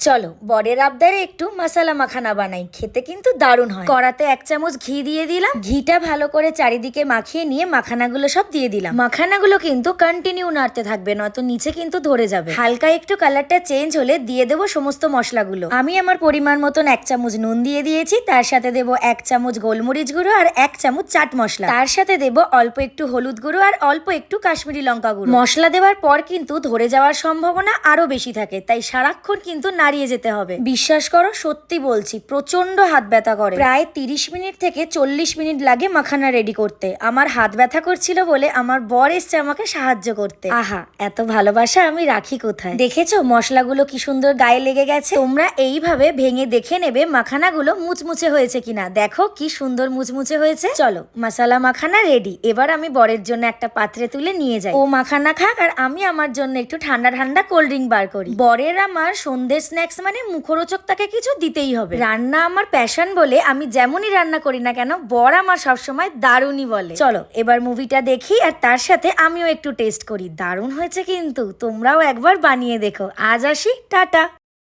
চলো বরের আবদারে একটু মশলা মাখানা বানাই, খেতে কিন্তু দারুণ হয়। কড়াতে 1 চামচ ঘি দিয়ে দিলাম। ঘিটা ভালো করে চারিদিকে মাখিয়ে নিয়ে মাখানাগুলো সব দিয়ে দিলাম। মাখানাগুলো কিন্তু কন্টিনিউ নাড়তে থাকবে, নয়তো নিচে কিন্তু ধরে যাবে। হালকা একটু কালারটা চেঞ্জ হলে দিয়ে দেবো সমস্ত মশলাগুলো। আমি আমার পরিমাণ মতন 1 চামচ নুন দিয়ে দিয়েছি, তার সাথে দেবো 1 চামচ গোলমরিচ গুঁড়ো আর 1 চামচ চাট মশলা। তার সাথে দেবো অল্প একটু হলুদ গুঁড়ো আর অল্প একটু কাশ্মীরি লঙ্কা গুঁড়ো। মশলা দেওয়ার পর কিন্তু ধরে যাওয়ার সম্ভাবনা আরো বেশি থাকে, তাই সারাক্ষণ কিন্তু নাড়িয়ে যেতে হবে। বিশ্বাস করো, সত্যি বলছি, প্রচন্ড হাত ব্যথা করে। প্রায় 30 মিনিট থেকে 40 মিনিট লাগে মাখানা রেডি করতে। আমার হাত ব্যথা করছিল বলে আমার বর এসছে আমাকে সাহায্য করতে। আহা, এত ভালোবাসা আমি রাখি কোথায়। দেখেছো মশলাগুলো কি সুন্দর গায়ে লেগে গেছে? তোমরা এইভাবে ভেঙে দেখে নেবে মাখানাগুলো মুচমুচে হয়েছে কিনা। দেখো কি সুন্দর মুচমুচে হয়েছে। চলো, মশলা মাখানা রেডি। এবার আমি বরের জন্য একটা পাত্রে তুলে নিয়ে যাই। ও মাখানা খাক আর আমি আমার জন্য একটু ঠান্ডা ঠান্ডা কোল্ড ড্রিঙ্ক বার করি। বরের আমার সন্ধ্যে স্ন্যাক্স মানে মুখরোচক, তাকে কিছু দিতেই হবে। রান্না আমার প্যাশন বলে আমি যেমনই রান্না করি না কেন, বর আমার সবসময় দারুণই বলে। চলো এবার মুভিটা দেখি আর তার সাথে আমিও একটু টেস্ট করি। দারুণ হয়েছে কিন্তু, তোমরাও একবার বানিয়ে দেখো। আজ আসি, টাটা।